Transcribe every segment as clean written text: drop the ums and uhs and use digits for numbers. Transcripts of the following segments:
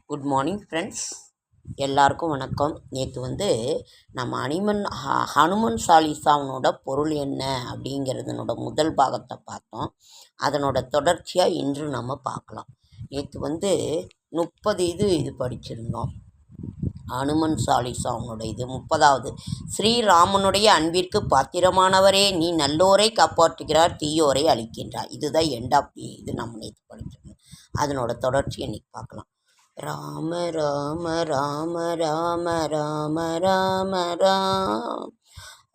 Good morning friends, எல்லாருக்கும் வணக்கம். நேற்று நம்ம ஹனுமன் சாலிசாவனோட பொருள் என்ன அப்படிங்கிறதுனோட முதல் பாகத்தை பார்த்தோம். அதனோட தொடர்ச்சியாக இன்று நம்ம பார்க்கலாம். நேற்று 30 இது படிச்சிருந்தோம். ஹனுமன் சாலிசாவனோட இது 30வது. ஸ்ரீராமனுடைய அன்பிற்கு பாத்திரமானவரே, நீ நல்லோரை காப்பாற்றுகிறார், தீயோரை அழிக்கின்றார். இதுதான் எண்ட் ஆஃப் இது நம்ம நேற்று படிச்சிருந்தோம். அதனோட தொடர்ச்சி இன்னைக்கு பார்க்கலாம். ராம ராம ராம ராம ராம ராம ராம்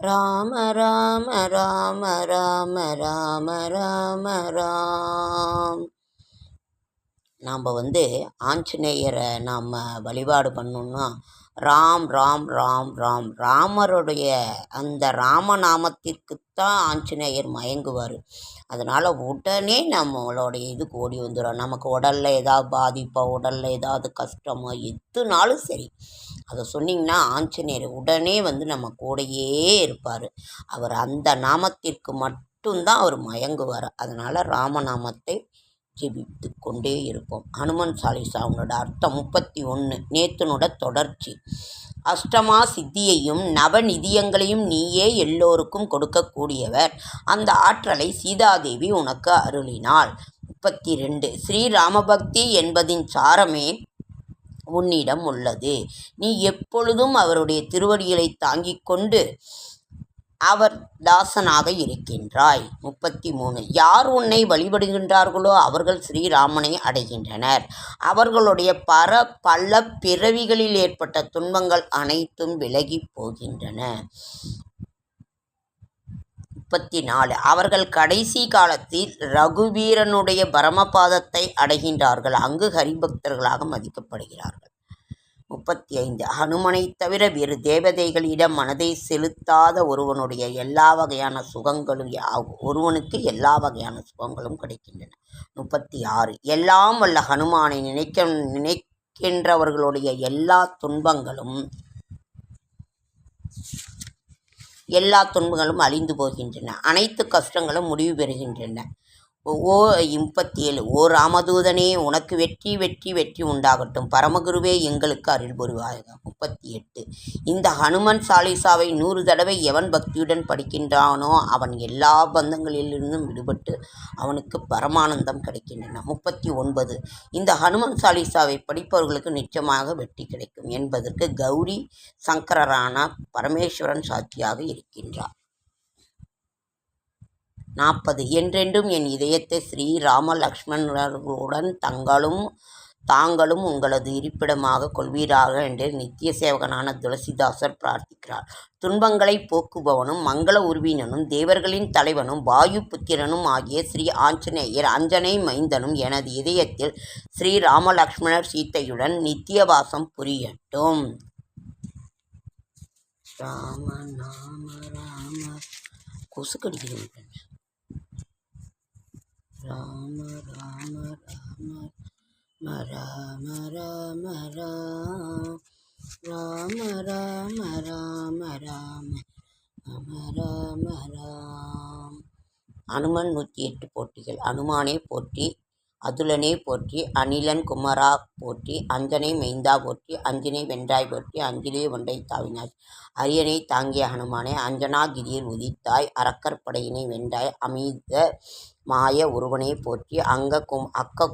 ராம ராம ராம ராம ராம ராம ராம். நாம் ஆஞ்சநேயரை நாம் வழிபாடு பண்ணோம்னா ராம் ராம் ராம் ராம் ராமருடைய அந்த ராமநாமத்திற்குத்தான் ஆஞ்சநேயர் மயங்குவார். அதனால் உடனே நம்மளுடைய இதுக்கு ஓடி வந்துடும். நமக்கு உடலில் ஏதாவது பாதிப்போ, உடலில் ஏதாவது கஷ்டமோ, எதுனாலும் சரி அதை சொன்னிங்கன்னா ஆஞ்சநேயர் உடனே நம்ம கூடையே இருப்பார். அவர் அந்த நாமத்திற்கு மட்டும்தான் அவர் மயங்குவார். அதனால் ராமநாமத்தை ஜெபித்து கொண்டே இருப்போம். ஹனுமன் சாலிசாவனோட அர்த்தம் 31. நேத்தனோட தொடர்ச்சி. அஷ்டமா சித்தியையும் நவநிதியங்களையும் நீயே எல்லோருக்கும் கொடுக்கக்கூடியவர். அந்த ஆற்றலை சீதாதேவி உனக்கு அருளினாள். 32. ஸ்ரீராமபக்தி என்பதின் சாரமே உன்னிடம் உள்ளது. நீ எப்பொழுதும் அவருடைய திருவடிகளை தாங்கிக் கொண்டு அவர் தாசனாக இருக்கின்றாய். 33. யார் உன்னை வழிபடுகின்றார்களோ அவர்கள் ஸ்ரீராமனை அடைகின்றனர். அவர்களுடைய பல பிறவிகளில் ஏற்பட்ட துன்பங்கள் அனைத்தும் விலகி போகின்றன. 34. அவர்கள் கடைசி காலத்தில் ரகுவீரனுடைய பரமபாதத்தை அடைகின்றார்கள். அங்கு ஹரிபக்தர்களாக மதிக்கப்படுகிறார்கள். 35. ஹனுமனை தவிர வேறு தேவதைகளிடம் மனதை செலுத்தாத ஒருவனுக்கு எல்லா வகையான சுகங்களும் கிடைக்கின்றன. 36. எல்லாம் வல்ல ஹனுமானை நினைக்கின்றவர்களுடைய எல்லா துன்பங்களும் அழிந்து போகின்றன. அனைத்து கஷ்டங்களும் முடிவு பெறுகின்றன. 37. ஓ ராமதூதனே, உனக்கு வெற்றி வெற்றி வெற்றி உண்டாகட்டும். பரமகுருவே, எங்களுக்கு அருள் புரிவாயாக. 38. இந்த ஹனுமன் சாலிசாவை 100 தடவை எவன் பக்தியுடன் படிக்கின்றானோ அவன் எல்லா பந்தங்களிலிருந்தும் விடுபட்டு அவனுக்கு பரமானந்தம் கிடைக்கின்றன. 39. இந்த ஹனுமன் சாலிசாவை படிப்பவர்களுக்கு நிச்சயமாக வெற்றி கிடைக்கும் என்பதற்கு கௌரி சங்கரரான பரமேஸ்வரன் சாட்சியாக இருக்கின்றார். 40. என்றென்றும் என் இதயத்தை ஸ்ரீ ராம லக்ஷ்மணர்களுடன் தாங்களும் உங்களது இருப்பிடமாக கொள்வீராக என்று நித்திய சேவகனான துளசிதாசர் பிரார்த்திக்கிறார். துன்பங்களை போக்குபவனும் மங்கள உருவினனும் தேவர்களின் தலைவனும் வாயு புத்திரனும் ஆகிய ஸ்ரீ ஆஞ்சநேயர் அஞ்சனை மைந்தனும் எனது இதயத்தில் ஸ்ரீ ராம லக்ஷ்மணர் சீத்தையுடன் நித்தியவாசம் புரியட்டும். ராம நாம ராம கொசு கடிக்கிறேன். ராம ராம ராம ராம ராம ராம ராம ராம ராம ராம ராம். ஹனுமன் 108 போற்றிகள். அனுமானே போற்றி, அதுலனே போற்றி, அனிலன் குமரா போற்றி, அஞ்சனை மைந்தா போற்றி, அஞ்சினை வென்றாய் போற்றி, அஞ்சிலே ஒன்றை தாவினாய். அரியணை தாங்கிய ஹனுமானே, அஞ்சனாகிரியில் உதித்தாய், அரக்கற்படையினை வென்றாய், அமித மாய உருவனை போற்றி, அக்க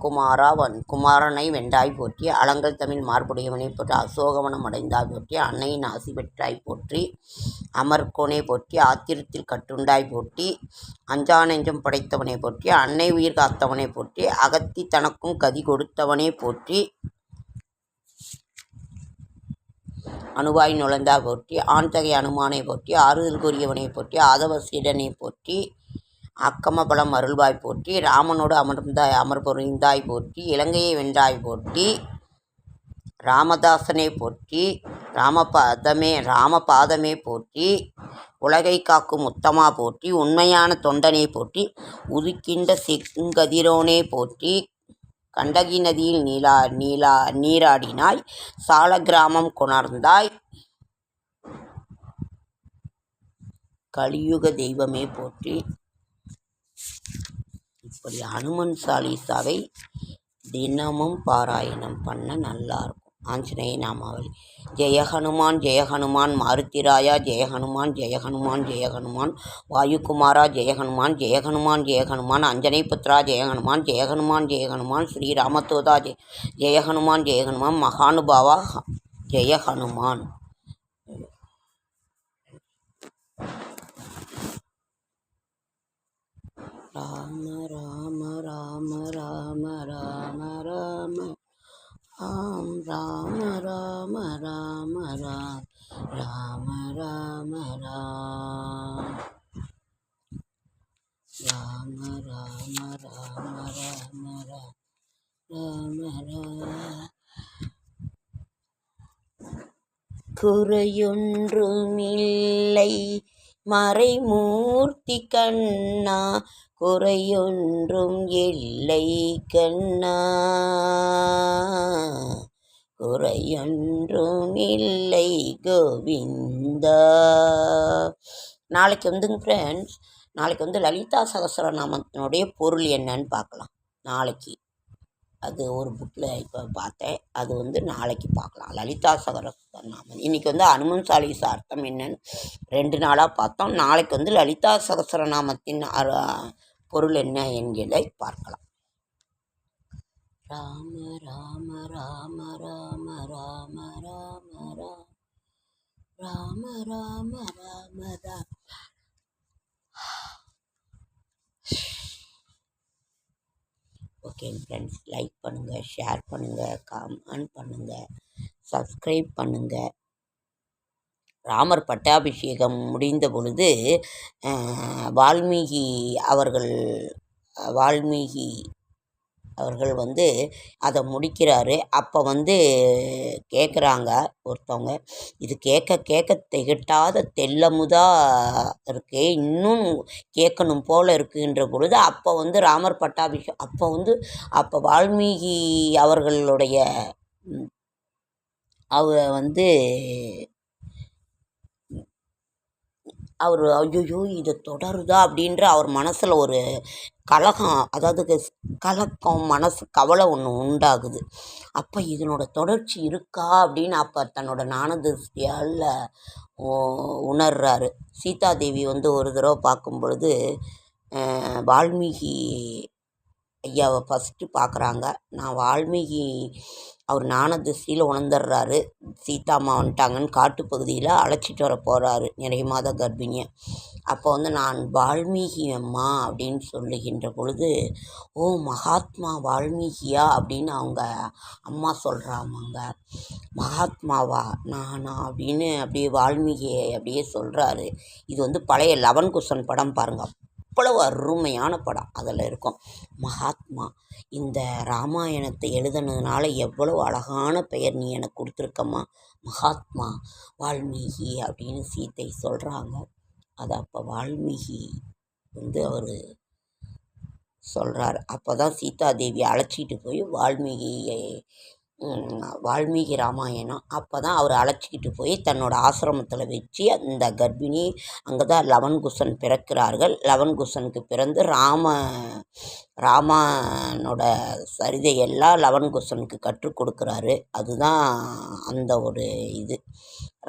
குமாரனை வென்றாய் போற்றி, அலங்கல் தமிழ் மார்புடையவனை போற்றி, அசோகவனம் அடைந்தாய் போற்றி, அன்னையின் ஆசி பெற்றாய் போற்றி, அமர்கோனை போற்றி, ஆத்திரத்தில் கட்டுண்டாய் போற்றி, அஞ்சா நெஞ்சம் படைத்தவனை போற்றி, அன்னை உயிர் காத்தவனை போற்றி, அகத்தி தனக்கும் கதி கொடுத்தவனே போற்றி, அணுவாய் நுழைந்தாய் போற்றி, ஆண்தகை அனுமானை போற்றி, ஆறுதல் கூறியவனை போற்றி, ஆதவசீடனை போற்றி, அக்கமபலம் அருள்வாய் போற்றி, ராமனோடு அமர்புரிந்தாய் போற்றி, இலங்கையை வென்றாய் போற்றி, ராமதாசனை போற்றி, ராமபாதமே போற்றி, உலகை காக்கும் உத்தமா போற்றி, உண்மையான தொண்டனை போற்றி, உதிக்கின்ற செங்கதிரோனே போற்றி, கண்டகி நதியில் நீராடினாய், சால கிராமம் கொணர்ந்தாய், கலியுக தெய்வமே போற்றி. இப்படி ஹனுமன் சாலிசாவை தினமும் பாராயணம் பண்ண நல்லாயிருக்கும். ஆஞ்சநேய நாமாவளி. ஜெய ஹனுமான் மாருத்திராயா ஜெய ஹனுமான் ஜெய ஹனுமான் வாயுகுமாரா ஜெய ஹனுமான் அஞ்சனை புத்ரா ஜெய ஹனுமான் ஸ்ரீராமதூதா ஜெய ஹனுமான் மகானுபாவா ஜெய ஹனுமான். ராம ராம ராம ராம ராம ராம ஆம் ராம ராம ராம ராம ராம ராம ராம ராம ராம ராம ராம ராம குறையொன்றுமில்லை மறைமூர்த்தி கண்ணா குறையொன்றும் இல்லை கண்ணா குறையொன்றும் இல்லை கோவிந்தா. நாளைக்கு வந்துங்க ஃப்ரெண்ட்ஸ், நாளைக்கு வந்து லலிதா சகஸ்ரநாமத்தினுடைய பொருள் என்னன்னு பார்க்கலாம். நாளைக்கு அது ஒரு புக்கில் இப்போ பார்த்தேன், அது வந்து நாளைக்கு பார்க்கலாம். லலிதா சகஸ்ரநாமம். இன்றைக்கி வந்து அனுமன் சாலிசா அர்த்தம் என்னன்னு 2 நாளாக பார்த்தோம். நாளைக்கு வந்து லலிதா சகஸ்ரநாமத்தின் பொருள் என்ன என்கிறதை பார்க்கலாம். Rama Rama Rama Rama Rama Rama Rama Rama Rama Rama. Okay friends, like பண்ணுங்கள், ஷேர் பண்ணுங்கள், கமெண்ட் பண்ணுங்கள், சப்ஸ்கிரைப் பண்ணுங்கள். ராமர் பட்டாபிஷேகம் முடிந்த பொழுது வால்மீகி அவர்கள் வந்து அதை முடிக்கிறாரு. அப்போ வந்து கேட்குறாங்க ஒருத்தவங்க, இது கேட்க திகட்டாத தெல்லமுதா இருக்கே, இன்னும் கேட்கணும் போல் இருக்குன்ற பொழுது அப்போ வந்து ராமர் பட்டாபிஷேகம் அப்போ வால்மீகி அவர்களுடைய அவர் ஐயோ இது தொடருதா அப்படின்ற அவர் மனசில் ஒரு கலகம், அதாவது கலக்கம், மனசு கவலை ஒன்று உண்டாகுது. அப்போ இதனோட தொடர்ச்சி இருக்கா அப்படின்னு அப்போ தன்னோட ஞானதிருஷ்டியால் உணர்றாரு. சீதாதேவி வந்து ஒரு தடவை பார்க்கும் பொழுது வால்மீகி ஐயாவை ஃபஸ்ட்டு பார்க்குறாங்க. நான் வால்மீகி அவர் ஞானதிருஷ்டியில் உணர்ந்துடுறாரு. சீதாம்மா வந்துட்டாங்கன்னு காட்டுப்பகுதியில் அழைச்சிட்டு வர போகிறாரு நிறைய மாத கர்ப்பிணியை. அப்போ வந்து நான் வால்மீகி அம்மா அப்படின்னு சொல்லுகின்ற பொழுது, ஓ மகாத்மா வால்மீகியா அப்படின்னு அவங்க அம்மா சொல்கிறாமாங்க. மகாத்மாவா நானா அப்படின்னு அப்படியே வால்மீகியை அப்படியே சொல்கிறாரு. இது வந்து பழைய லவன்குசன் படம் பாருங்கள், அவ்வளவு அருமையான படம் அதில் இருக்கும். மகாத்மா, இந்த ராமாயணத்தை எழுதுனதுனால எவ்வளவு அழகான பெயர் நீ எனக்கு கொடுத்துருக்கம்மா, மகாத்மா வால்மீகி அப்படின்னு சீத்தை சொல்கிறாங்க. அது அப்போ வால்மீகி வந்து அவர் சொல்கிறார். அப்போ தான் சீதாதேவியை அழைச்சிட்டு போய் வால்மீகி ராமாயணம் அப்போ தான் அவர் அழைச்சிக்கிட்டு போய் தன்னோட ஆசிரமத்தில் வச்சு அந்த கர்ப்பிணி அங்கே தான் லவன்குசன் பிறக்கிறார்கள். லவன்குசனுக்கு பிறந்து ராமனோட சரிதையெல்லாம் லவன்குசனுக்கு கற்றுக் கொடுக்குறாரு. அதுதான் அந்த ஒரு இது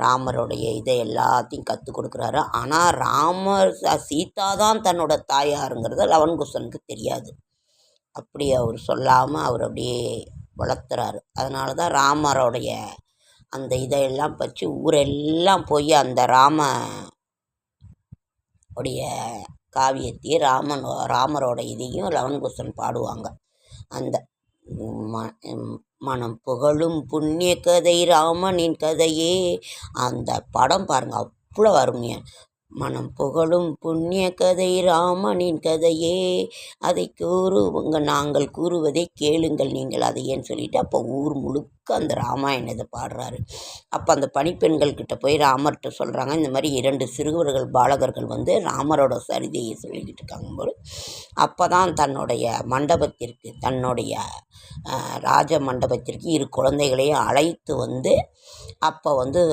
ராமருடைய இதை எல்லாத்தையும் கற்றுக் கொடுக்குறாரு. ஆனால் சீதா தான் தன்னோட தாயாருங்கிறத லவன்குசனுக்கு தெரியாது. அப்படி அவர் சொல்லாமல் அவர் அப்படியே வளர்த்துறாரு. அதனால தான் ராமருடைய அந்த இதையெல்லாம் வச்சு ஊரெல்லாம் போய் அந்த உடைய காவியத்தையும் ராமரோட இதையும் லவன்குசன் பாடுவாங்க. அந்த மனம் புகழும் புண்ணிய கதை ராமனின் கதையே, அந்த படம் பாருங்கள், அவ்வளோ அருமையாக. மனம் புகழும் புண்ணிய கதை ராமனின் கதையே, அதை நாங்கள் கூறுவதை கேளுங்கள் நீங்கள் அதையேன்னு சொல்லிட்டு அப்போ ஊர் முழுக்க அந்த ராமாயணத்தை பாடுறாரு. அப்போ அந்த பணிப்பெண்கள்கிட்ட போய் ராமர்கிட்ட சொல்கிறாங்க, இந்த மாதிரி 2 சிறுவர்கள் பாலகர்கள் வந்து ராமரோட சரிதையை சொல்லிக்கிட்டு இருக்காங்கும்போது அப்போ தான் தன்னுடைய மண்டபத்திற்கு ராஜ மண்டபத்திற்கு 2 குழந்தைகளையும் அழைத்து வந்து அப்போ வந்து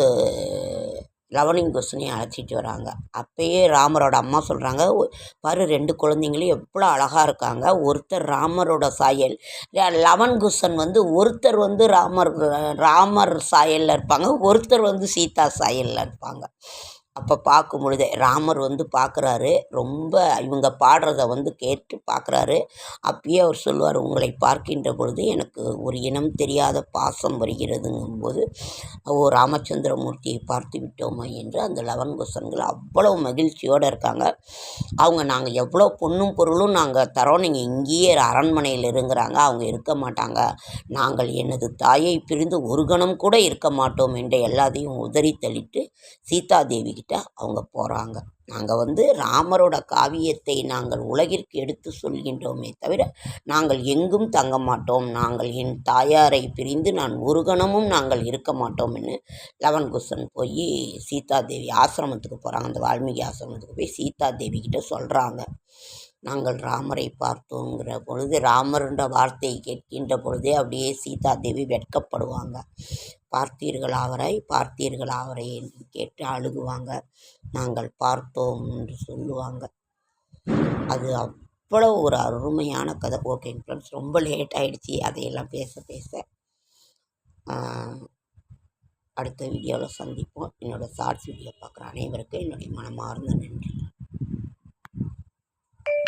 லவனிங்குசனையும் அழைச்சிட்டு வராங்க. அப்பயே ராமரோட அம்மா சொல்கிறாங்க, பாரு 2 குழந்தைங்களும் எவ்வளோ அழகாக இருக்காங்க. ஒருத்தர் ராமரோட சாயல், லவன்குசன் ஒருத்தர் ராமர் சாயலில் இருப்பாங்க, ஒருத்தர் சீதா சாயலில் இருப்பாங்க. அப்போ பார்க்கும் பொழுதே ராமர் பார்க்குறாரு, ரொம்ப இவங்க பாடுறத கேட்டு பார்க்குறாரு. அப்பயே அவர் சொல்லுவார், உங்களை பார்க்கின்ற பொழுது எனக்கு ஒரு இனம் தெரியாத பாசம் வருகிறதுங்கும்போது, ஓ ராமச்சந்திரமூர்த்தியை பார்த்து விட்டோமா என்று அந்த லவன்குசன்கள் அவ்வளோ மகிழ்ச்சியோடு இருக்காங்க. அவங்க நாங்கள் எவ்வளோ பொண்ணும் பொருளும் நாங்கள் தரோம், நீங்கள் இங்கேயே அரண்மனையில் இருங்கிறாங்க. அவங்க இருக்க மாட்டாங்க, நாங்கள் எனது தாயை பிரிந்து ஒரு கணம் கூட இருக்க மாட்டோம் என்று எல்லாத்தையும் உதறி தள்ளிட்டு சீதாதேவி கிட்ட அவங்க போகிறாங்க. நாங்கள் ராமரோட காவியத்தை நாங்கள் உலகிற்கு எடுத்து சொல்கின்றோமே தவிர நாங்கள் எங்கும் தங்க மாட்டோம், நாங்கள் என் தாயாரை பிரிந்து நான் ஒரு கணமும் நாங்கள் இருக்க மாட்டோம்னு லவன்குசன் போய் சீதாதேவி ஆசிரமத்துக்கு போகிறாங்க. அந்த வால்மீகி ஆசிரமத்துக்கு போய் சீதாதேவி கிட்ட சொல்கிறாங்க, நாங்கள் ராமரை பார்த்தோங்கிற பொழுது, ராமர்ன்ற வார்த்தையை கேட்கின்ற பொழுதே அப்படியே சீதாதேவி வெட்கப்படுவாங்க. பார்த்தீர்கள் அவரை என்று கேட்டு அழுகுவாங்க. நாங்கள் பார்த்தோம் என்று சொல்லுவாங்க. அது அவ்வளோ ஒரு அருமையான கதை. ஓகேங்க ஃப்ரெண்ட்ஸ், ரொம்ப லேட் ஆகிடுச்சி. அதையெல்லாம் பேச அடுத்த வீடியோவில் சந்திப்போம். என்னோடய ஷார்ட்ஸ் வீடியோ பார்க்குற அனைவருக்கும் என்னுடைய மனமார்ந்த நன்றி.